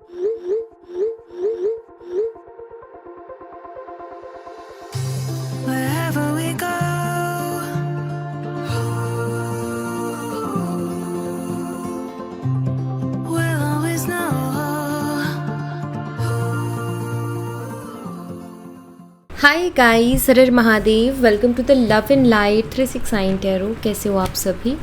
Wherever we go, we'll always know. Hi guys, Har Har Mahadev. Welcome to the love in light 369 tarot. कैसे हो आप सभी?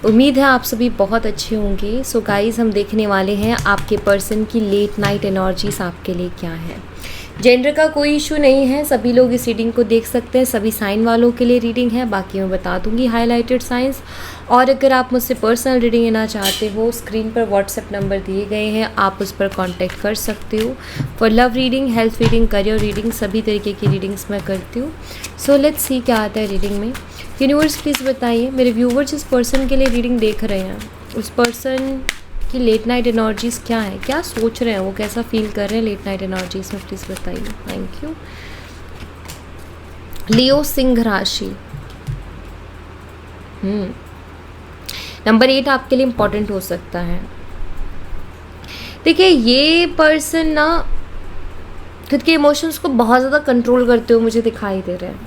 उम्मीद है आप सभी बहुत अच्छे होंगे। सो गाइस, हम देखने वाले हैं आपके पर्सन की लेट नाइट एनर्जीज आपके लिए क्या है। जेंडर का कोई इशू नहीं है, सभी लोग इस रीडिंग को देख सकते हैं। सभी साइन वालों के लिए रीडिंग है, बाकी मैं बता दूंगी हाईलाइटेड साइंस। और अगर आप मुझसे पर्सनल रीडिंग लेना चाहते हो, स्क्रीन पर व्हाट्सएप नंबर दिए गए हैं, आप उस पर कांटेक्ट कर सकते हो। For love reading, health reading, career reading, सभी तरीके की रीडिंग्स मैं करती हूँ। सो लेट्स सी क्या आता है रीडिंग में। यूनिवर्स प्लीज़ बताइए, मेरे व्यूवर्स जिस पर्सन के लिए रीडिंग देख रहे हैं उस पर्सन की लेट नाइट एनर्जीज क्या है, क्या सोच रहे हैं, वो कैसा फील कर रहे हैं लेट नाइट एनर्जीज में, प्लीज़ बताइए। Thank you. लियो सिंह राशि। नंबर 8 आपके लिए इम्पॉर्टेंट हो सकता है। देखिए, ये पर्सन ना खुद के इमोशंस को बहुत ज़्यादा कंट्रोल करते हुए मुझे दिखाई दे रहे हैं।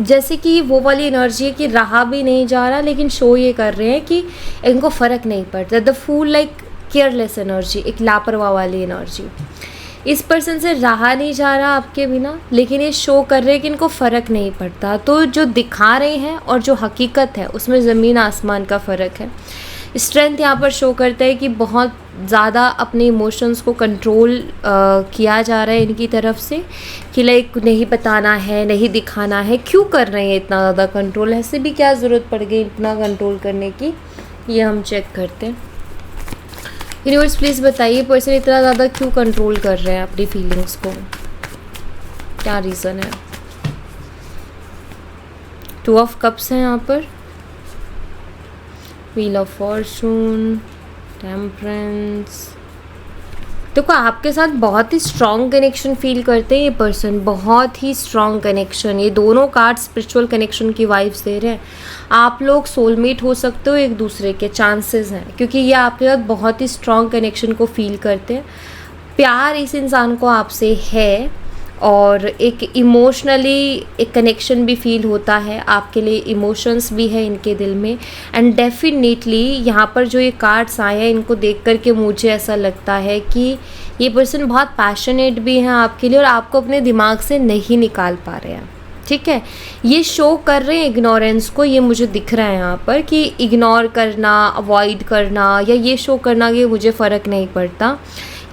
जैसे कि वो वाली एनर्जी है कि रहा भी नहीं जा रहा, लेकिन शो ये कर रहे हैं कि इनको फ़र्क नहीं पड़ता। The fool like careless energy, एक लापरवाह वाली एनर्जी। इस पर्सन से रहा नहीं जा रहा आपके बिना, लेकिन ये शो कर रहे हैं कि इनको फ़र्क नहीं पड़ता। तो जो दिखा रहे हैं और जो हकीकत है उसमें ज़मीन आसमान का फ़र्क है। स्ट्रेंथ यहाँ पर शो करता है कि बहुत ज़्यादा अपने इमोशंस को कंट्रोल किया जा रहा है इनकी तरफ से, कि लाइक नहीं बताना है, नहीं दिखाना है। क्यों कर रहे हैं इतना ज़्यादा कंट्रोल? ऐसे भी क्या ज़रूरत पड़ गई इतना कंट्रोल करने की, ये हम चेक करते हैं। यूनिवर्स प्लीज़ बताइए, पर्सन इतना ज़्यादा क्यों कंट्रोल कर रहे हैं अपनी फीलिंग्स को, क्या रीज़न है? 2 ऑफ कप्स हैं यहाँ पर, व्हील ऑफ फॉर्चून, टेम्परेंस। देखो, आपके साथ बहुत ही स्ट्रॉन्ग कनेक्शन फील करते हैं ये पर्सन, बहुत ही स्ट्रॉन्ग कनेक्शन। ये दोनों कार्ड स्पिरिचुअल कनेक्शन की वाइब्स दे रहे हैं। आप लोग सोलमेट हो सकते हो एक दूसरे के, चांसेस हैं, क्योंकि ये आपके साथ बहुत ही स्ट्रॉन्ग कनेक्शन को फील करते हैं। प्यार इस इंसान को आपसे है और एक इमोशनली एक कनेक्शन भी फील होता है, आपके लिए इमोशंस भी है इनके दिल में। एंड डेफिनेटली यहाँ पर जो ये कार्ड्स आए हैं, इनको देख कर के मुझे ऐसा लगता है कि ये पर्सन बहुत पैशनेट भी हैं आपके लिए और आपको अपने दिमाग से नहीं निकाल पा रहे हैं। ठीक है, ये शो कर रहे हैं इग्नोरेंस को, ये मुझे दिख रहा है यहाँ पर कि इग्नोर करना, अवॉइड करना, या ये शो करना कि मुझे फ़र्क नहीं पड़ता।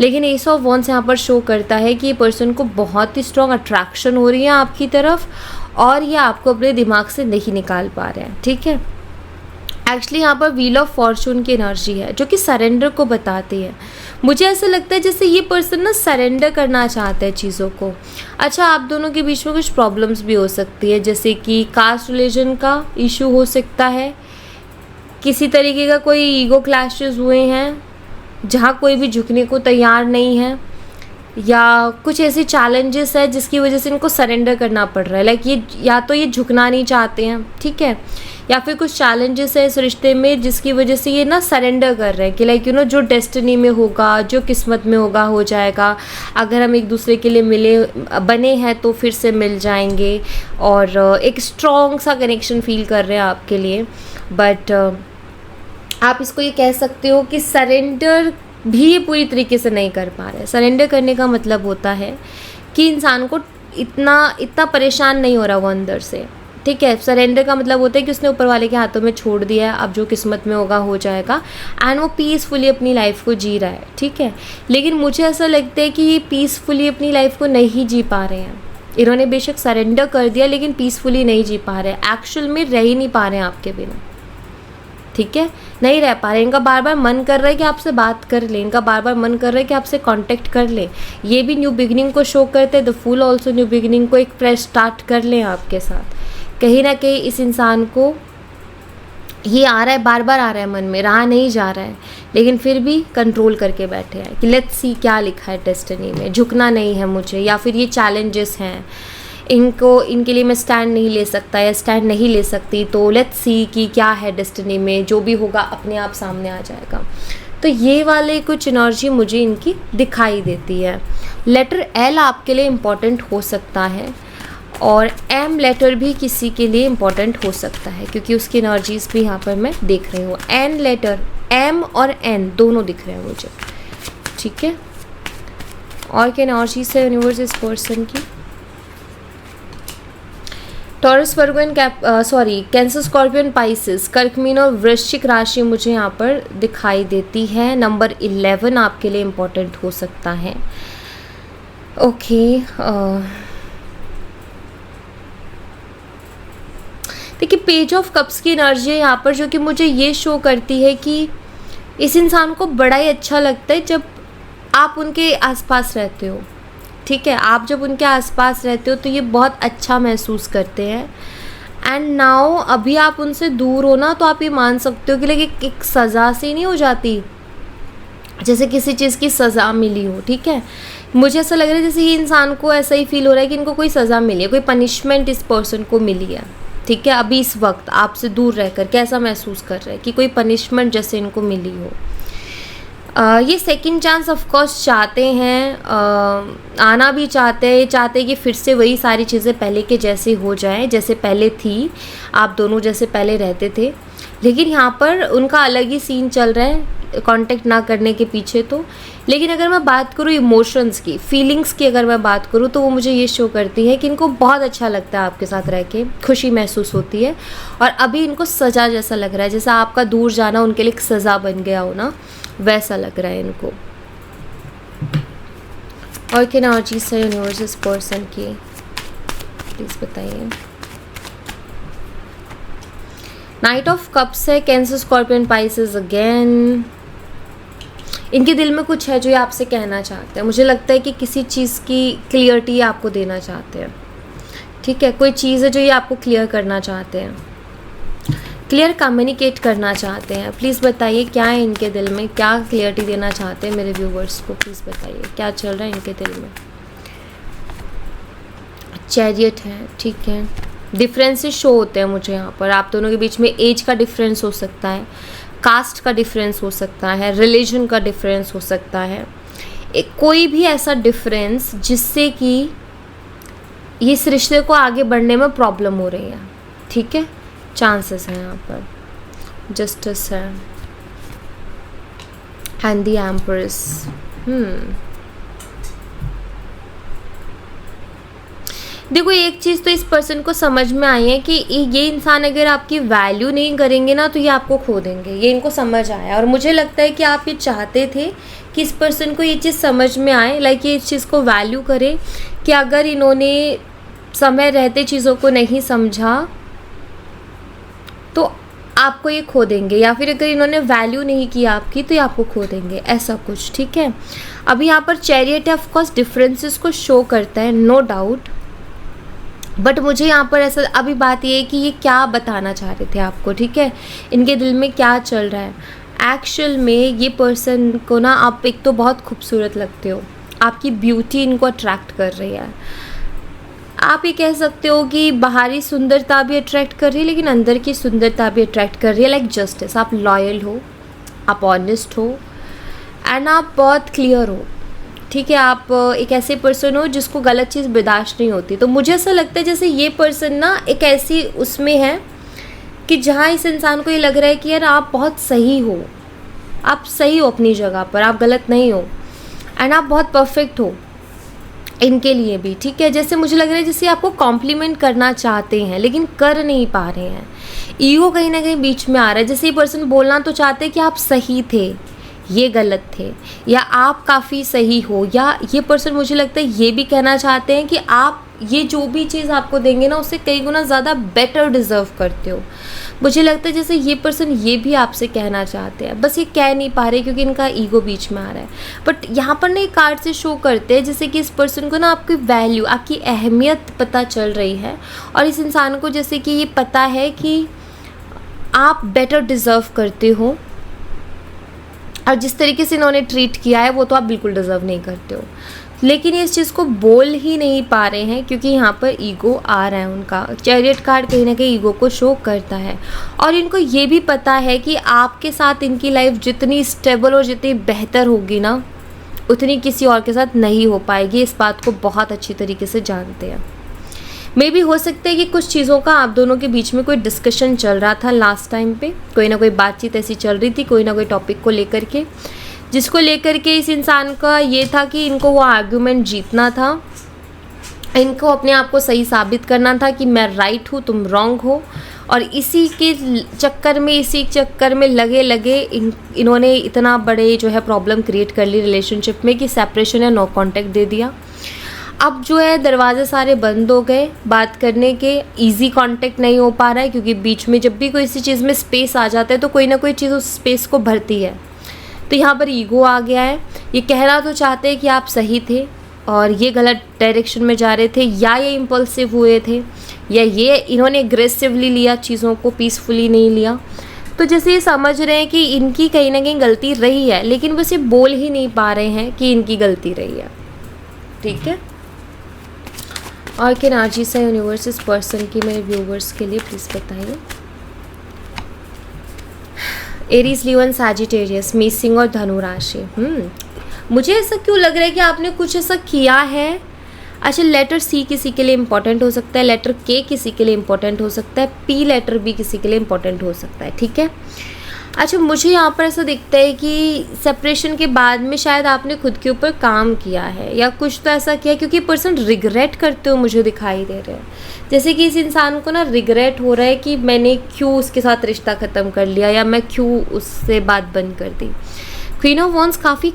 लेकिन एस ऑफ वॉन्ड्स यहाँ पर शो करता है कि ये पर्सन को बहुत ही स्ट्रॉन्ग अट्रैक्शन हो रही है आपकी तरफ और ये आपको अपने दिमाग से नहीं निकाल पा रहे हैं। ठीक है, एक्चुअली यहाँ पर व्हील ऑफ फॉर्चून की एनर्जी है जो कि सरेंडर को बताती है। मुझे ऐसा लगता है जैसे ये पर्सन ना सरेंडर करना चाहता है चीज़ों को। अच्छा, आप दोनों के बीच में कुछ प्रॉब्लम्स भी हो सकती है, जैसे कि कास्ट रिलीजन का इशू हो सकता है, किसी तरीके का कोई ईगो क्लैशेस हुए हैं जहाँ कोई भी झुकने को तैयार नहीं है, या कुछ ऐसे चैलेंजेस है जिसकी वजह से इनको सरेंडर करना पड़ रहा है। लाइक ये या तो ये झुकना नहीं चाहते हैं, ठीक है, या फिर कुछ चैलेंजेस है इस रिश्ते में जिसकी वजह से ये ना सरेंडर कर रहे हैं कि लाइक जो डेस्टिनी में होगा, जो किस्मत में होगा हो जाएगा। अगर हम एक दूसरे के लिए बने हैं तो फिर से मिल जाएंगे, और एक स्ट्रॉन्ग सा कनेक्शन फील कर रहे हैं आपके लिए। बट आप इसको ये कह सकते हो कि सरेंडर भी ये पूरी तरीके से नहीं कर पा रहे। सरेंडर करने का मतलब होता है कि इंसान को इतना परेशान नहीं हो रहा वो अंदर से। ठीक है, सरेंडर का मतलब होता है कि उसने ऊपर वाले के हाथों में छोड़ दिया है, अब जो किस्मत में होगा हो जाएगा, एंड वो पीसफुली अपनी लाइफ को जी रहा है। ठीक है, लेकिन मुझे ऐसा लगता है कि ये पीसफुली अपनी लाइफ को नहीं जी पा रहे हैं। इन्होंने बेशक सरेंडर कर दिया लेकिन पीसफुली नहीं जी पा रहे, एक्चुअल में रह ही नहीं पा रहे हैं आपके बिना। ठीक है, नहीं रह पा रहे। इनका बार बार मन कर रहा है कि आपसे बात कर ले, इनका बार बार मन कर रहा है कि आपसे कांटेक्ट कर ले। ये भी न्यू बिगिनिंग को शो करते हैं, the fool also new beginning को, एक फ्रेश स्टार्ट कर लें आपके साथ। कहीं ना कहीं इस इंसान को ये आ रहा है, बार बार आ रहा है मन में, रहा नहीं जा रहा है, लेकिन फिर भी कंट्रोल करके बैठे हैं कि लेट्स सी क्या लिखा है डेस्टिनी में, झुकना नहीं है मुझे, या फिर ये चैलेंजेस हैं इनके लिए मैं स्टैंड नहीं ले सकता या स्टैंड नहीं ले सकती, तो लेट्स सी कि क्या है डेस्टिनी में, जो भी होगा अपने आप सामने आ जाएगा। तो ये वाले कुछ एनर्जी मुझे इनकी दिखाई देती है। लेटर एल आपके लिए इम्पॉर्टेंट हो सकता है और एम लेटर भी किसी के लिए इम्पॉर्टेंट हो सकता है, क्योंकि उसकी एनर्जीज भी यहाँ पर मैं देख रही हूँ। एन लेटर, एम और एन दोनों दिख रहे हैं मुझे, ठीक है। और क्या एनर्जीज है यूनिवर्स इस पर्सन की? Taurus, Virgo and cancer, scorpion, Pisces, कर्क, मीन और वृश्चिक राशि मुझे यहाँ पर दिखाई देती है। नंबर 11 आपके लिए इम्पोर्टेंट हो सकता है। ओके, देखिए पेज ऑफ कप्स की एनर्जी है यहाँ पर, जो कि मुझे ये शो करती है कि इस इंसान को बड़ा ही अच्छा लगता है जब आप उनके आसपास रहते हो, ठीक है। आप जब उनके आसपास रहते हो तो ये बहुत अच्छा महसूस करते हैं। एंड नाउ अभी आप उनसे दूर हो ना, तो आप ये मान सकते हो कि लाइक एक सज़ा से नहीं हो जाती, जैसे किसी चीज़ की सज़ा मिली हो, ठीक है। मुझे ऐसा लग रहा है जैसे ये इंसान को ऐसा ही फील हो रहा है कि इनको कोई सज़ा मिली है, कोई पनिशमेंट इस पर्सन को मिली है, ठीक है। अभी इस वक्त आपसे दूर रहकर कैसा महसूस कर रहे हैं कि कोई पनिशमेंट जैसे इनको मिली हो। ये सेकंड चांस ऑफ कोर्स चाहते हैं, आना भी चाहते हैं कि फिर से वही सारी चीज़ें पहले के जैसे हो जाए, जैसे पहले थी, आप दोनों जैसे पहले रहते थे। लेकिन यहाँ पर उनका अलग ही सीन चल रहा है कांटेक्ट ना करने के पीछे तो। लेकिन अगर मैं बात करूँ इमोशंस की, फीलिंग्स की अगर मैं बात करूँ, तो वो मुझे ये शो करती है कि इनको बहुत अच्छा लगता है आपके साथ रह के, खुशी महसूस होती है। और अभी इनको सज़ा जैसा लग रहा है, जैसा आपका दूर जाना उनके लिए एक सज़ा बन गया हो ना, वैसा लग रहा है इनको। और क्या एनर्जीज है यूनिवर्स इस पर्सन की, प्लीज़ बताइए। नाइट ऑफ कप्स है, कैंसर, स्कॉर्पियन, पाइसेस अगेन। इनके दिल में कुछ है जो ये आपसे कहना चाहते हैं। मुझे लगता है कि किसी चीज़ की क्लियरिटी आपको देना चाहते हैं, ठीक है। कोई चीज़ है जो ये आपको क्लियर करना चाहते हैं, क्लियर कम्युनिकेट करना चाहते हैं। प्लीज़ बताइए क्या है इनके दिल में, क्या क्लियरिटी देना चाहते हैं मेरे व्यूवर्स को, प्लीज़ बताइए क्या चल रहा है इनके दिल में। चैरियट है, ठीक है। डिफरेंसेस शो होते हैं मुझे यहाँ पर, आप दोनों के बीच में एज का डिफरेंस हो सकता है, कास्ट का डिफरेंस हो सकता है, रिलीजन का डिफरेंस हो सकता है, कोई भी ऐसा डिफरेंस जिससे कि इस रिश्ते को आगे बढ़ने में प्रॉब्लम हो रही है, ठीक है। चांसेस हैं यहाँ पर, जस्टिस है एंड द एम्प्रेस। देखो एक चीज़ तो इस पर्सन को समझ में आई है कि ये इंसान अगर आपकी वैल्यू नहीं करेंगे ना तो ये आपको खो देंगे, ये इनको समझ आया। और मुझे लगता है कि आप ये चाहते थे कि इस पर्सन को ये चीज़ समझ में आए, लाइक ये इस चीज़ को वैल्यू करे कि अगर इन्होंने समय रहते चीज़ों को नहीं समझा तो आपको ये खो देंगे, या फिर अगर इन्होंने वैल्यू नहीं की आपकी तो ये आपको खो देंगे, ऐसा कुछ, ठीक है। अभी यहाँ पर चैरियट ऑफ कोर्स डिफरेंसेस को शो करता है, नो डाउट। बट मुझे यहाँ पर ऐसा, अभी बात ये है कि ये क्या बताना चाह रहे थे आपको, ठीक है। इनके दिल में क्या चल रहा है एक्चुअल में। ये पर्सन को ना आप एक तो बहुत खूबसूरत लगते हो, आपकी ब्यूटी इनको अट्रैक्ट कर रही है। आप ये कह सकते हो कि बाहरी सुंदरता भी अट्रैक्ट कर रही है, लेकिन अंदर की सुंदरता भी अट्रैक्ट कर रही है। लाइक जस्टिस, आप लॉयल हो, आप ऑनेस्ट हो एंड आप बहुत क्लियर हो, ठीक है। आप एक ऐसे पर्सन हो जिसको गलत चीज़ बर्दाश्त नहीं होती। तो मुझे ऐसा लगता है जैसे ये पर्सन ना एक ऐसी उसमें है कि जहाँ इस इंसान को ये लग रहा है कि यार आप बहुत सही हो, आप सही हो अपनी जगह पर, आप गलत नहीं हो एंड आप बहुत परफेक्ट हो इनके लिए भी, ठीक है। जैसे मुझे लग रहा है जैसे आपको कॉम्प्लीमेंट करना चाहते हैं लेकिन कर नहीं पा रहे हैं, ईगो कहीं ना कहीं बीच में आ रहा है। जैसे ये पर्सन बोलना तो चाहते हैं कि आप सही थे, ये गलत थे, या आप काफ़ी सही हो, या ये पर्सन मुझे लगता है ये भी कहना चाहते हैं कि आप ये जो भी चीज़ आपको देंगे ना उससे कई गुना ज़्यादा बेटर डिज़र्व करते हो। मुझे लगता है जैसे ये पर्सन ये भी आपसे कहना चाहते हैं, बस ये कह नहीं पा रहे क्योंकि इनका ईगो बीच में आ रहा है। बट यहाँ पर ना एक कार्ड से शो करते हैं जैसे कि इस पर्सन को ना आपकी वैल्यू, आपकी अहमियत पता चल रही है, और इस इंसान को जैसे कि ये पता है कि आप बेटर डिज़र्व करते हो, और जिस तरीके से इन्होंने ट्रीट किया है वो तो आप बिल्कुल डिज़र्व नहीं करते हो। लेकिन ये इस चीज़ को बोल ही नहीं पा रहे हैं क्योंकि यहाँ पर ईगो आ रहा है उनका। चैरियट कार्ड कहीं ना कहीं ईगो को शो करता है और इनको ये भी पता है कि आपके साथ इनकी लाइफ जितनी स्टेबल और जितनी बेहतर होगी ना, उतनी किसी और के साथ नहीं हो पाएगी। इस बात को बहुत अच्छी तरीके से जानते हैं। मे भी हो सकता है कि कुछ चीज़ों का आप दोनों के बीच में कोई डिस्कशन चल रहा था लास्ट टाइम पे, कोई ना कोई बातचीत ऐसी चल रही थी कोई ना कोई टॉपिक को लेकर के, जिसको लेकर के इस इंसान का ये था कि इनको वो आर्गुमेंट जीतना था, इनको अपने आप को सही साबित करना था कि मैं राइट हूँ तुम रॉन्ग हो। और इसी चक्कर में लगे इन्होंने इतना बड़े जो है प्रॉब्लम क्रिएट कर ली रिलेशनशिप में कि सेपरेशन या नो कांटेक्ट दे दिया। अब जो है दरवाजे सारे बंद हो गए, बात करने के इजी कांटेक्ट नहीं हो पा रहा है क्योंकि बीच में जब भी कोई इसी चीज़ में स्पेस आ जाता है तो कोई ना कोई चीज़ उस स्पेस को भरती है। तो यहाँ पर ईगो आ गया है। ये कहना तो चाहते हैं कि आप सही थे और ये गलत डायरेक्शन में जा रहे थे, या ये इम्पल्सिव हुए थे, या ये इन्होंने एग्रेसिवली लिया चीज़ों को, पीसफुली नहीं लिया। तो जैसे ये समझ रहे हैं कि इनकी कहीं ना कहीं गलती रही है, लेकिन बस ये बोल ही नहीं पा रहे हैं कि इनकी गलती रही है। ठीक है, और क्या एनर्जी से यूनिवर्स इस पर्सन की मेरे व्यूवर्स के लिए प्लीज़ बताइए। एरीज, लियो, सैजिटेरियस, मेषिंग और धनु राशि। मुझे ऐसा क्यों लग रहा है कि आपने कुछ ऐसा किया है। अच्छा, लेटर सी किसी के लिए इंपॉर्टेंट हो सकता है, लेटर के किसी के लिए इंपॉर्टेंट हो सकता है, पी लेटर भी किसी के लिए इंपॉर्टेंट हो सकता है। ठीक है, अच्छा मुझे यहाँ पर ऐसा दिखता है कि सेपरेशन के बाद में शायद आपने खुद के ऊपर काम किया है या कुछ तो ऐसा किया, क्योंकि पर्सन रिग्रेट करते हुए मुझे दिखाई दे रहे हैं। जैसे कि इस इंसान को ना रिग्रेट हो रहा है कि मैंने क्यों उसके साथ रिश्ता ख़त्म कर लिया या मैं क्यों उससे बात बंद कर दी। क्वीन ऑफ वॉन्ड्स काफ़ी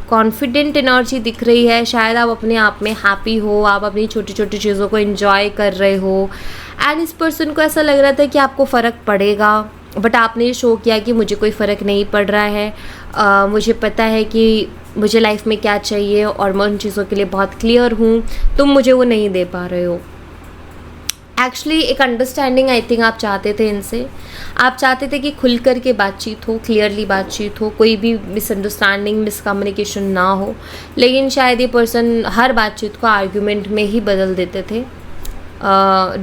कॉन्फिडेंट एनर्जी दिख रही है। शायद आप अपने आप में हैप्पी हो, आप अपनी छोटी छोटी चीज़ों को एंजॉय कर रहे हो, एंड इस पर्सन को ऐसा लग रहा था कि आपको फ़र्क पड़ेगा, बट आपने ये शो किया कि मुझे कोई फ़र्क नहीं पड़ रहा है। मुझे पता है कि मुझे लाइफ में क्या चाहिए और मैं उन चीज़ों के लिए बहुत क्लियर हूँ, तुम मुझे वो नहीं दे पा रहे हो। एक्चुअली एक अंडरस्टैंडिंग आई थिंक आप चाहते थे इनसे। आप चाहते थे कि खुल कर के बातचीत हो, क्लियरली बातचीत हो, कोई भी मिसअंडरस्टैंडिंग, मिसकम्युनिकेशन ना हो। लेकिन शायद ये पर्सन हर बातचीत को आर्ग्यूमेंट में ही बदल देते थे,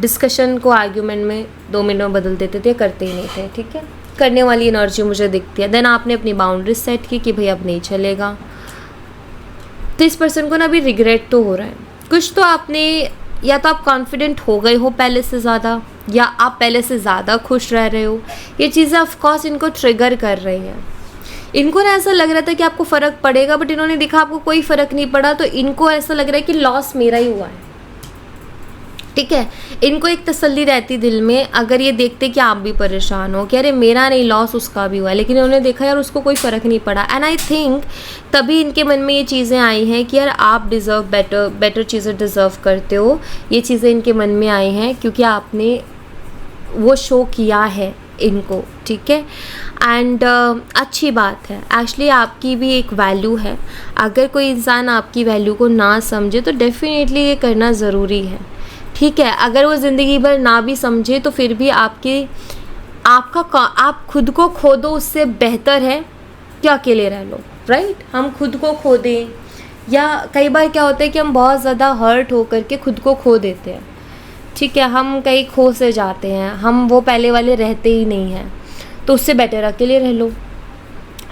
डिस्कशन को आर्ग्यूमेंट में 2 मिनट में बदल देते थे, करते ही नहीं थे। ठीक है, करने वाली एनर्जी मुझे दिखती है। देन आपने अपनी बाउंड्रीज सेट की कि भाई अब नहीं चलेगा। तो इस पर्सन को ना अभी रिग्रेट तो हो रहा है कुछ। तो आपने, या तो आप कॉन्फिडेंट हो गए हो पहले से ज़्यादा, या आप पहले से ज़्यादा खुश रह रहे हो। ये चीज़ें ऑफकोर्स इनको ट्रिगर कर रही हैं। इनको ना ऐसा लग रहा था कि आपको फ़र्क पड़ेगा, बट इन्होंने देखा आपको कोई फ़र्क नहीं पड़ा, तो इनको ऐसा लग रहा है कि लॉस मेरा ही हुआ है। ठीक है, इनको एक तसल्ली रहती दिल में अगर ये देखते कि आप भी परेशान हो कि अरे मेरा नहीं लॉस उसका भी हुआ है, लेकिन उन्होंने देखा यार उसको कोई फ़र्क नहीं पड़ा। एंड आई थिंक तभी इनके मन में ये चीज़ें आई हैं कि यार आप डिज़र्व बेटर चीज़ें डिज़र्व करते हो। ये चीज़ें इनके मन में आई हैं क्योंकि आपने वो शो किया है इनको। ठीक है, एंड अच्छी बात है। एक्चुअली आपकी भी एक वैल्यू है। अगर कोई इंसान आपकी वैल्यू को ना समझे तो डेफिनेटली ये करना ज़रूरी है। ठीक है, अगर वो ज़िंदगी भर ना भी समझे तो फिर भी आप खुद को खो दो, उससे बेहतर है कि अकेले रह लो। राइट, हम खुद को खो दें, या कई बार क्या होता है कि हम बहुत ज़्यादा हर्ट हो करके खुद को खो देते हैं। ठीक है, हम कहीं खो से जाते हैं, हम वो पहले वाले रहते ही नहीं हैं, तो उससे बेटर अकेले रह लो।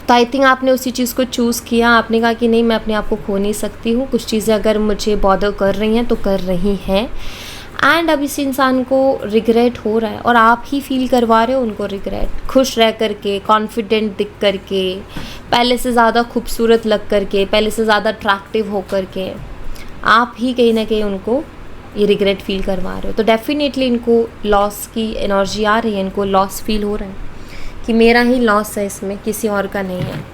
तो आई थिंक आपने उसी चीज़ को चूज़ किया। आपने कहा कि नहीं, मैं अपने आप को खो नहीं सकती हूँ, कुछ चीज़ें अगर मुझे बॉदर कर रही हैं तो कर रही हैं। एंड अब इस इंसान को रिग्रेट हो रहा है और आप ही फील करवा रहे हो उनको रिग्रेट। खुश रह करके, कॉन्फिडेंट दिख करके, पहले से ज़्यादा खूबसूरत लग करके, पहले से ज़्यादा अट्रैक्टिव हो करके, आप ही कहीं ना कहीं उनको ये रिग्रेट फील करवा रहे हो। तो डेफिनेटली इनको लॉस की एनर्जी आ रही है, इनको लॉस फील हो रहा है कि मेरा ही लॉस है इसमें, किसी और का नहीं है।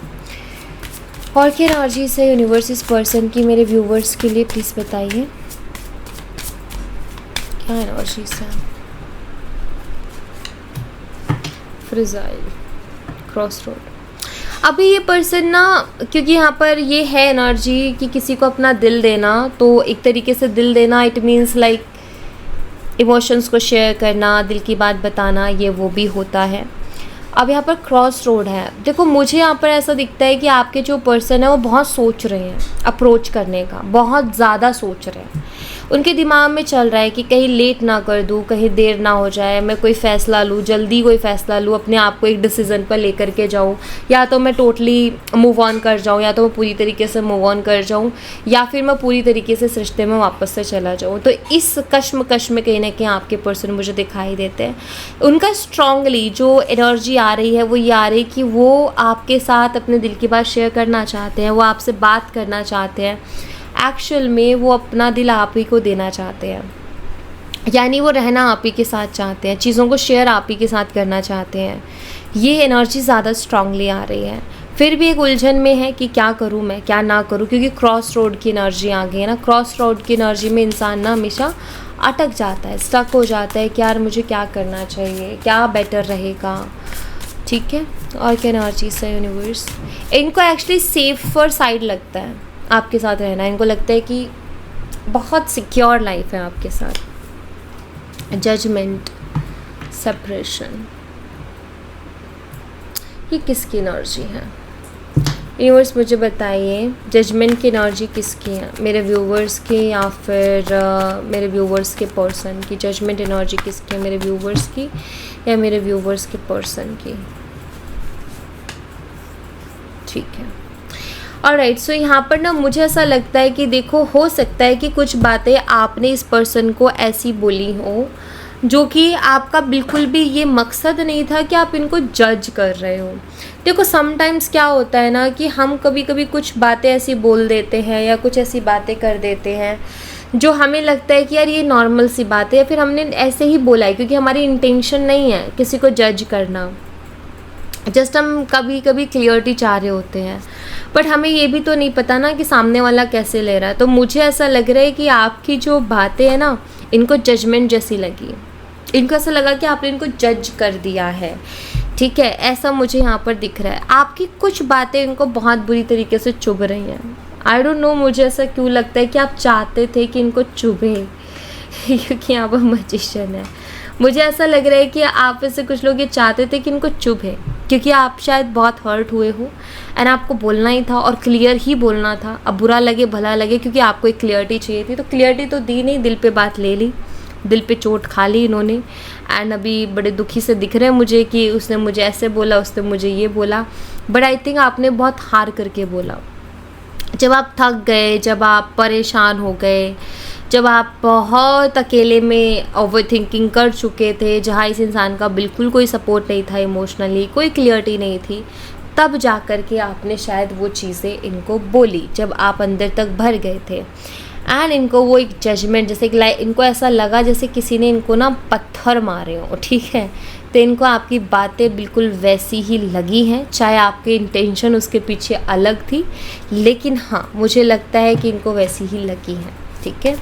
और क्या एनर्जी से यूनिवर्स इस पर्सन की मेरे व्यूवर्स के लिए प्लीज़ बताइए, क्या एनर्जी से। Fragile, cross road. अभी ये पर्सन ना, क्योंकि यहाँ पर ये है एनर्जी कि किसी को अपना दिल देना, तो एक तरीके से दिल देना इट मीन्स लाइक इमोशंस को शेयर करना, दिल की बात बताना, ये वो भी होता है। अब यहाँ पर क्रॉस रोड है। देखो मुझे यहाँ पर ऐसा दिखता है कि आपके जो पर्सन है वो बहुत सोच रहे हैं अप्रोच करने का, बहुत ज़्यादा सोच रहे हैं। उनके दिमाग में चल रहा है कि कहीं लेट ना कर दूँ, कहीं देर ना हो जाए, मैं कोई फ़ैसला लूँ, जल्दी कोई फ़ैसला लूँ, अपने आप को एक डिसीज़न पर लेकर के जाऊँ, या तो मैं टोटली मूव ऑन कर जाऊँ, या तो मैं पूरी तरीके से मूव ऑन कर जाऊँ, या फिर मैं पूरी तरीके से इस रिश्ते में वापस से चला जाऊँ। तो इस कश्मकश में कहीं ना कहीं आपके पर्सन मुझे दिखाई देते हैं। उनका स्ट्रांगली जो एनर्जी आ रही है वो ये आ रही है कि वो आपके साथ अपने दिल की बात शेयर करना चाहते हैं, वो आपसे बात करना चाहते हैं। एक्चुअल में वो अपना दिल आप ही को देना चाहते हैं, यानी वो रहना आप ही के साथ चाहते हैं, चीज़ों को शेयर आप ही के साथ करना चाहते हैं। ये एनर्जी ज़्यादा स्ट्रांगली आ रही है। फिर भी एक उलझन में है कि क्या करूँ मैं, क्या ना करूँ, क्योंकि क्रॉस रोड की एनर्जी आ गई है ना। क्रॉस रोड की एनर्जी में इंसान ना हमेशा अटक जाता है, स्टक हो जाता है कि यार मुझे क्या करना चाहिए, क्या बेटर रहेगा। ठीक है, और क्या एनर्जी है यूनिवर्स। इनको एक्चुअली सेफर साइड लगता है आपके साथ रहना। इनको लगता है कि बहुत सिक्योर लाइफ है आपके साथ। जजमेंट, सेपरेशन, ये किसकी एनर्जी है यूनिवर्स मुझे बताइए। जजमेंट की एनर्जी किसकी है, मेरे व्यूवर्स की या फिर मेरे व्यूवर्स के पर्सन की। जजमेंट एनर्जी किसकी है, मेरे व्यूवर्स की या मेरे व्यूवर्स के पर्सन की। ठीक है, ऑलराइट। सो यहाँ पर ना मुझे ऐसा लगता है कि देखो हो सकता है कि कुछ बातें आपने इस पर्सन को ऐसी बोली हो जो कि आपका बिल्कुल भी ये मकसद नहीं था कि आप इनको जज कर रहे हो। देखो समटाइम्स क्या होता है ना कि हम कभी कभी कुछ बातें ऐसी बोल देते हैं या कुछ ऐसी बातें कर देते हैं जो हमें लगता है कि यार ये नॉर्मल सी बात है, या फिर हमने ऐसे ही बोला है क्योंकि हमारी इंटेंशन नहीं है किसी को जज करना। जस्ट हम कभी कभी क्लियरिटी चाह रहे होते हैं, बट हमें ये भी तो नहीं पता ना कि सामने वाला कैसे ले रहा है। तो मुझे ऐसा लग रहा है कि आपकी जो बातें हैं ना इनको जजमेंट जैसी लगी, इनको ऐसा लगा कि आपने इनको जज कर दिया है। ठीक है, ऐसा मुझे यहाँ पर दिख रहा है। आपकी कुछ बातें इनको बहुत बुरी तरीके से चुभ रही हैं। आई डोंट नो, मुझे ऐसा क्यों लगता है कि आप चाहते थे कि इनको चुभे क्योंकि यहाँ पर मैजिशियन है। मुझे ऐसा लग रहा है कि आप में से कुछ लोग ये चाहते थे कि इनको चुभे, क्योंकि आप शायद बहुत हर्ट हुए हो एंड आपको बोलना ही था और क्लियर ही बोलना था। अब बुरा लगे भला लगे, क्योंकि आपको एक क्लियरिटी चाहिए थी, तो क्लियरिटी तो दी नहीं, दिल पे बात ले ली, दिल पे चोट खा ली इन्होंने। एंड अभी बड़े दुखी से दिख रहे हैं मुझे कि उसने मुझे ऐसे बोला, उसने मुझे ये बोला। बट आई थिंक आपने बहुत हार करके बोला। जब आप थक गए, जब आप परेशान हो गए, जब आप बहुत अकेले में ओवर थिंकिंग कर चुके थे, जहाँ इस इंसान का बिल्कुल कोई सपोर्ट नहीं था, इमोशनली कोई क्लियरिटी नहीं थी, तब जा कर के आपने शायद वो चीज़ें इनको बोली जब आप अंदर तक भर गए थे। एंड इनको वो एक जजमेंट, जैसे कि इनको ऐसा लगा जैसे किसी ने इनको ना पत्थर मारे हो। ठीक है, तो इनको आपकी बातें बिल्कुल वैसी ही लगी हैं, चाहे आपके इंटेंशन उसके पीछे अलग थी, लेकिन हाँ मुझे लगता है कि इनको वैसी ही लगी हैं। ठीक है,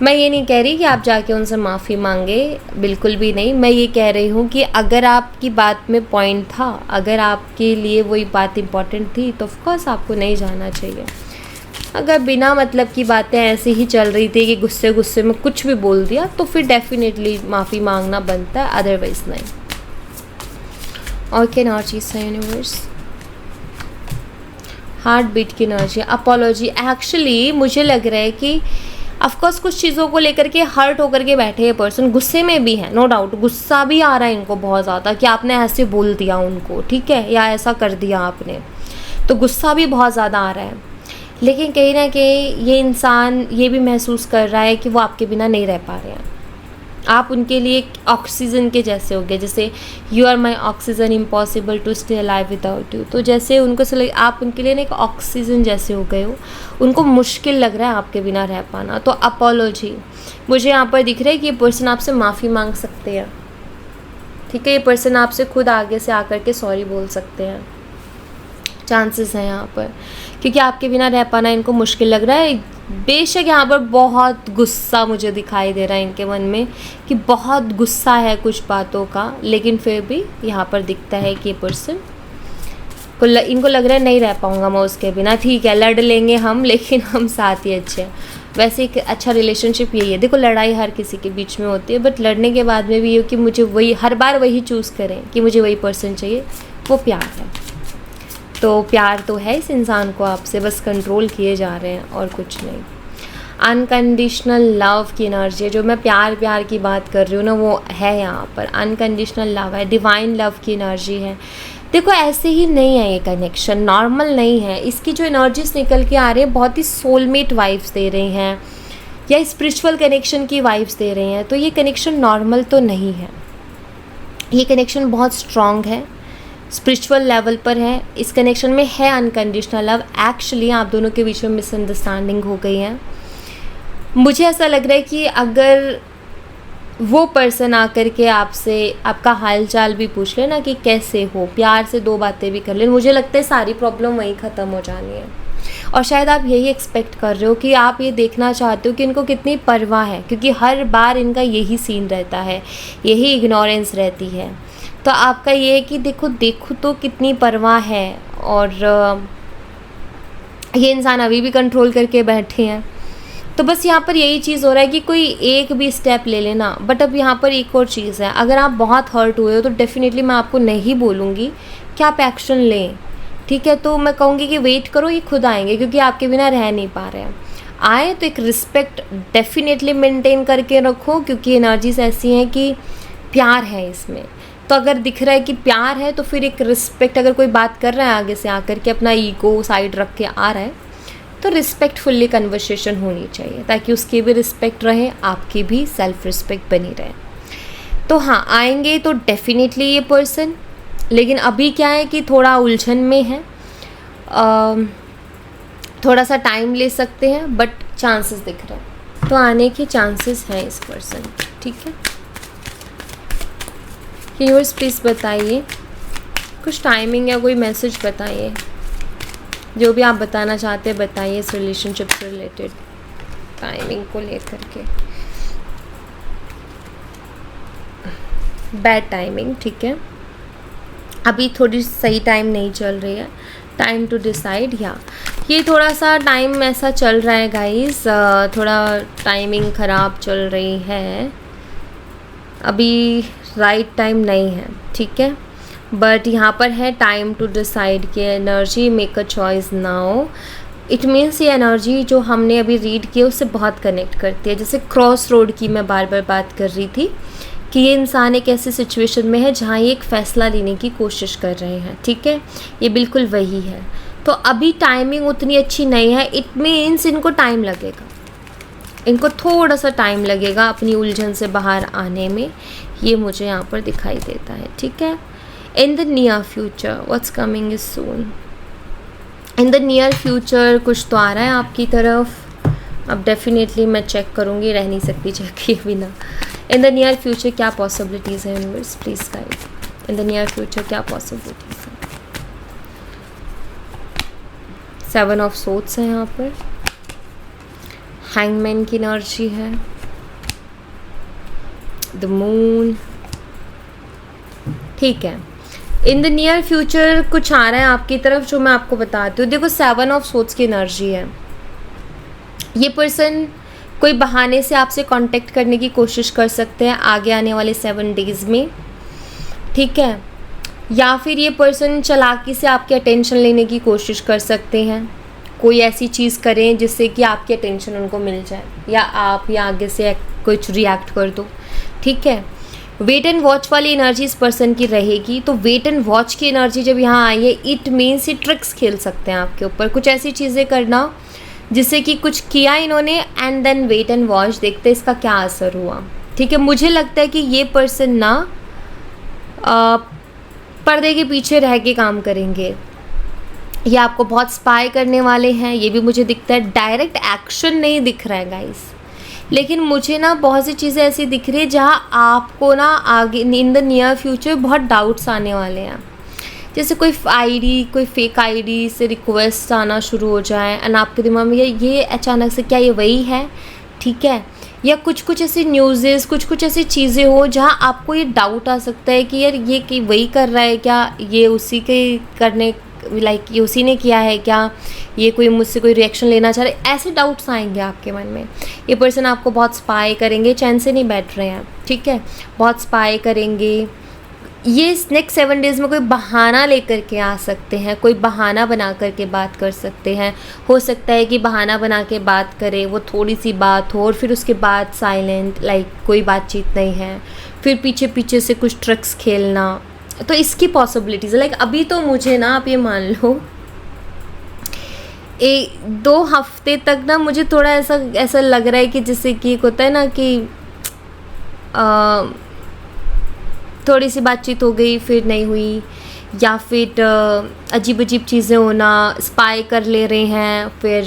मैं ये नहीं कह रही कि आप जाके उनसे माफ़ी मांगे, बिल्कुल भी नहीं। मैं ये कह रही हूँ कि अगर आपकी बात में पॉइंट था, अगर आपके लिए वही बात इम्पॉर्टेंट थी, तो ऑफकोर्स आपको नहीं जाना चाहिए। अगर बिना मतलब की बातें ऐसे ही चल रही थी कि गुस्से गुस्से में कुछ भी बोल दिया, तो फिर डेफिनेटली माफ़ी मांगना बनता है, अदरवाइज नहीं। और क्या एनर्जी है यूनिवर्स, हार्ट बीट की एनर्जी, अपॉलॉजी। एक्चुअली मुझे लग रहा है कि ऑफकोर्स कुछ चीज़ों को लेकर के हर्ट होकर के बैठे हैं पर्सन, गुस्से में भी है, नो डाउट गुस्सा भी आ रहा है इनको बहुत ज़्यादा कि आपने ऐसे बोल दिया उनको, ठीक है, या ऐसा कर दिया आपने, तो गुस्सा भी बहुत ज़्यादा आ रहा है। लेकिन कहीं ना कहीं ये इंसान ये भी महसूस कर रहा है कि वो आपके बिना नहीं रह पा रहे हैं। आप उनके लिए ऑक्सीजन के जैसे हो गए, जैसे you are my oxygen, impossible to stay alive without you. तो जैसे उनको से आप उनके लिए ना एक ऑक्सीजन जैसे हो गए हो, उनको मुश्किल लग रहा है आपके बिना रह पाना। तो अपॉलॉजी मुझे यहाँ पर दिख रहा है कि ये पर्सन आपसे माफ़ी मांग सकते हैं। ठीक है, ये पर्सन आपसे खुद आगे से आकर के सॉरी बोल सकते हैं, चांसेस हैं यहाँ पर, क्योंकि आपके बिना रह पाना इनको मुश्किल लग रहा है। बेशक यहाँ पर बहुत गुस्सा मुझे दिखाई दे रहा है इनके मन में, कि बहुत गुस्सा है कुछ बातों का, लेकिन फिर भी यहाँ पर दिखता है कि ये पर्सन को इनको लग रहा है नहीं रह पाऊँगा मैं उसके बिना। ठीक है, लड़ लेंगे हम, लेकिन हम साथ ही अच्छे हैं। वैसे एक अच्छा रिलेशनशिप यही है। देखो लड़ाई हर किसी के बीच में होती है, बट लड़ने के बाद में भी ये कि मुझे वही हर बार वही चूज़ करें कि मुझे वही पर्सन चाहिए, वो प्यार है। तो प्यार तो है इस इंसान को आपसे, बस कंट्रोल किए जा रहे हैं और कुछ नहीं। अनकंडीशनल लव की एनर्जी है, जो मैं प्यार की बात कर रही हूँ ना, वो है यहाँ पर। अनकंडीशनल लव है, डिवाइन लव की एनर्जी है। देखो ऐसे ही नहीं है ये कनेक्शन, नॉर्मल नहीं है। इसकी जो एनर्जीज निकल के आ रही है बहुत ही सोलमेट वाइब्स दे रही हैं, या स्पिरिचुअल कनेक्शन की वाइब्स दे रही हैं। तो ये कनेक्शन नॉर्मल तो नहीं है, ये कनेक्शन बहुत स्ट्रॉन्ग है, स्पिरिचुअल लेवल पर है। इस कनेक्शन में है अनकंडीशनल लव। एक्चुअली आप दोनों के बीच में मिसअंडरस्टैंडिंग हो गई है। मुझे ऐसा लग रहा है कि अगर वो पर्सन आकर के आपसे आपका हालचाल भी पूछ ले ना कि कैसे हो, प्यार से 2 बातें भी कर ले, मुझे लगता है सारी प्रॉब्लम वहीं ख़त्म हो जानी है। और शायद आप यही एक्सपेक्ट कर रहे हो कि आप ये देखना चाहते हो कि इनको कितनी परवाह है, क्योंकि हर बार इनका यही सीन रहता है, यही इग्नोरेंस रहती है। तो आपका ये है कि देखो तो कितनी परवाह है। और ये इंसान अभी भी कंट्रोल करके बैठे हैं। तो बस यहाँ पर यही चीज़ हो रहा है कि कोई एक भी स्टेप ले लेना। बट अब यहाँ पर एक और चीज़ है, अगर आप बहुत हर्ट हुए हो तो डेफिनेटली मैं आपको नहीं बोलूँगी कि आप एक्शन लें, ठीक है। तो मैं कहूँगी कि वेट करो, ये खुद आएंगे, क्योंकि आपके बिना रह नहीं पा रहे हैं। आए तो एक रिस्पेक्ट डेफिनेटली मेंटेन करके रखो, क्योंकि एनर्जीज ऐसी हैं कि प्यार है इसमें। तो अगर दिख रहा है कि प्यार है तो फिर एक रिस्पेक्ट, अगर कोई बात कर रहा है आगे से आकर के अपना ईगो साइड रख के आ रहा है, तो रिस्पेक्टफुल्ली कन्वर्सेशन होनी चाहिए, ताकि उसकी भी रिस्पेक्ट रहे, आपकी भी सेल्फ रिस्पेक्ट बनी रहे। तो हाँ, आएंगे तो डेफिनेटली ये पर्सन, लेकिन अभी क्या है कि थोड़ा उलझन में है, थोड़ा सा टाइम ले सकते हैं, बट चांसेस दिख रहे हैं। तो आने के चांसेस हैं इस पर्सन, ठीक है। यूनिवर्स प्लीज़ बताइए कुछ टाइमिंग या कोई मैसेज बताइए, जो भी आप बताना चाहते हैं बताइए इस रिलेशनशिप से रिलेटेड, टाइमिंग को लेकर के। बैड टाइमिंग, ठीक है, अभी थोड़ी सही टाइम नहीं चल रही है। टाइम टू डिसाइड, या ये थोड़ा सा टाइम ऐसा चल रहा है गाइस, थोड़ा टाइमिंग ख़राब चल रही है, अभी राइट टाइम नहीं है, ठीक है। बट यहाँ पर है टाइम टू डिसाइड की energy, make a choice now. It means ये एनर्जी जो हमने अभी रीड की उससे बहुत कनेक्ट करती है। जैसे क्रॉस रोड की मैं बार बार बात कर रही थी कि ये इंसान एक ऐसी सिचुएशन में है जहाँ ये एक फ़ैसला लेने की कोशिश कर रहे हैं, ठीक है। ये बिल्कुल वही है। तो अभी टाइमिंग उतनी अच्छी नहीं है, इट मीन्स इनको टाइम लगेगा, इनको थोड़ा सा टाइम लगेगा अपनी उलझन से बाहर आने में, ये मुझे यहाँ पर दिखाई देता है, ठीक है। In the near future, what's coming is soon. In the near future कुछ तो आ रहा है आपकी तरफ। अब डेफिनेटली मैं चेक करूँगी, रह नहीं सकती चेक किए बिना। In the near future क्या पॉसिबिलिटीज़ हैं universe, please guide. In the near future क्या पॉसिबिलिटीज़ हैं। 7 ऑफ सोर्ड्स है यहाँ पर, हैंगमैन की एनर्जी है, द मून, ठीक है। इन द नियर फ्यूचर कुछ आ रहा है आपकी तरफ जो मैं आपको बताती हूँ। देखो 7 ऑफ सोर्ड्स की एनर्जी है, ये पर्सन कोई बहाने से आपसे कांटेक्ट करने की कोशिश कर सकते हैं आगे आने वाले 7 डेज़ में, ठीक है। या फिर ये पर्सन चालाकी से आपके अटेंशन लेने की कोशिश कर सकते हैं, कोई ऐसी चीज़ करें जिससे कि आपकी अटेंशन उनको मिल जाए, या आप या आगे से कुछ रिएक्ट कर दो, ठीक है। वेट एंड वॉच वाली एनर्जी इस पर्सन की रहेगी। तो वेट एंड वॉच की एनर्जी जब यहाँ आई है, इट मीन्स ये ट्रिक्स खेल सकते हैं आपके ऊपर, कुछ ऐसी चीज़ें करना जिससे कि कुछ किया इन्होंने and then wait and watch, देखते इसका क्या असर हुआ, ठीक है। मुझे लगता है कि ये पर्सन ना पर्दे के पीछे रह के काम करेंगे, ये आपको बहुत स्पाई करने वाले हैं, ये भी मुझे दिखता है। डायरेक्ट एक्शन नहीं दिख रहा है गाइस, लेकिन मुझे ना बहुत सी चीज़ें ऐसी दिख रही है जहाँ आपको ना आगे इन द नियर फ्यूचर बहुत डाउट्स आने वाले हैं। जैसे कोई आईडी, कोई फेक आईडी से रिक्वेस्ट आना शुरू हो जाए एंड आपके दिमाग में ये अचानक से क्या ये वही है, ठीक है। या कुछ ऐसी न्यूज़ेस, कुछ ऐसी चीज़ें हो जहाँ आपको ये डाउट आ सकता है कि यार ये कि वही कर रहा है क्या, ये उसी के करने लाइक ये उसी ने किया है क्या, ये कोई मुझसे कोई रिएक्शन लेना चाह रहा है, ऐसे डाउट्स आएंगे आपके मन में। ये पर्सन आपको बहुत स्पाई करेंगे, चैन से नहीं बैठ रहे हैं, ठीक है, बहुत स्पाई करेंगे। ये नेक्स्ट 7 डेज़ में कोई बहाना लेकर के आ सकते हैं, कोई बहाना बना करके बात कर सकते हैं। हो सकता है कि बहाना बना के बात करे, वो थोड़ी सी बात हो और फिर उसके बाद साइलेंट, लाइक कोई बातचीत नहीं है, फिर पीछे पीछे से कुछ ट्रिक्स खेलना। तो इसकी पॉसिबिलिटीज़ लाइक अभी तो मुझे ना, आप ये मान लो 1-2 हफ्ते तक ना मुझे थोड़ा ऐसा लग रहा है कि जैसे कि एक होता है ना कि थोड़ी सी बातचीत हो गई फिर नहीं हुई, या फिर अजीब अजीब चीज़ें होना, स्पाई कर ले रहे हैं, फिर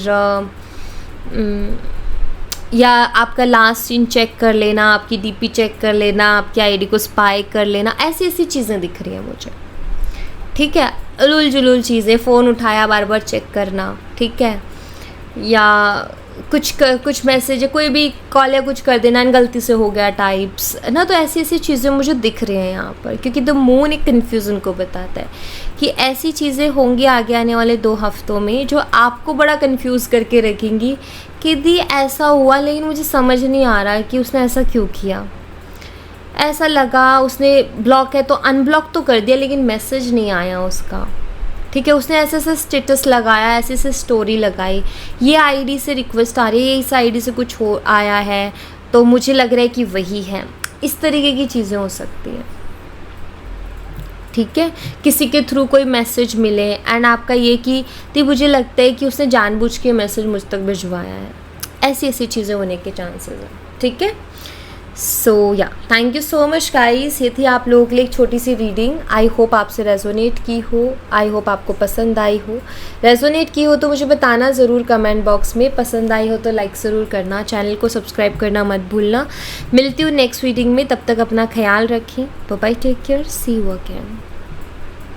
या आपका लास्ट सीन चेक कर लेना, आपकी डीपी चेक कर लेना, आपकी आईडी को स्पाई कर लेना, ऐसी ऐसी चीज़ें दिख रही हैं मुझे, ठीक है। उलूल जुलूल चीज़ें, फ़ोन उठाया बार बार चेक करना, ठीक है, या कुछ मैसेज, कोई भी कॉल या कुछ कर देना गलती से हो गया टाइप्स ना। तो ऐसी ऐसी चीज़ें मुझे दिख रही हैं यहाँ पर, क्योंकि द मून एक कन्फ्यूज़न को बताता है कि ऐसी चीज़ें होंगी आगे आने वाले 2 हफ्तों में जो आपको बड़ा कंफ्यूज करके रखेंगी कि दी ऐसा हुआ, लेकिन मुझे समझ नहीं आ रहा कि उसने ऐसा क्यों किया। ऐसा लगा उसने ब्लॉक है तो अनब्लॉक तो कर दिया, लेकिन मैसेज नहीं आया उसका, ठीक है। उसने ऐसे ऐसे स्टेटस लगाया, ऐसे ऐसे स्टोरी लगाई, ये आईडी से रिक्वेस्ट आ रही है, इस आईडी से कुछ हो आया है, तो मुझे लग रहा है कि वही है। इस तरीके की चीज़ें हो सकती हैं, ठीक है। किसी के थ्रू कोई मैसेज मिले एंड आपका ये कि मुझे लगता है कि उसने जानबूझ के मैसेज मुझ तक भिजवाया है, ऐसी ऐसी चीज़ें होने के चांसेस हैं, ठीक है। सो या thank you so much guys, ये थी आप लोगों के लिए एक छोटी सी रीडिंग। आई होप आपसे रेजोनेट की हो, आई होप आपको पसंद आई हो। रेजोनेट की हो तो मुझे बताना ज़रूर कमेंट बॉक्स में, पसंद आई हो तो लाइक ज़रूर करना, चैनल को सब्सक्राइब करना मत भूलना। मिलती हूँ नेक्स्ट रीडिंग में, तब तक अपना ख्याल रखें, bye bye, take care, see you again.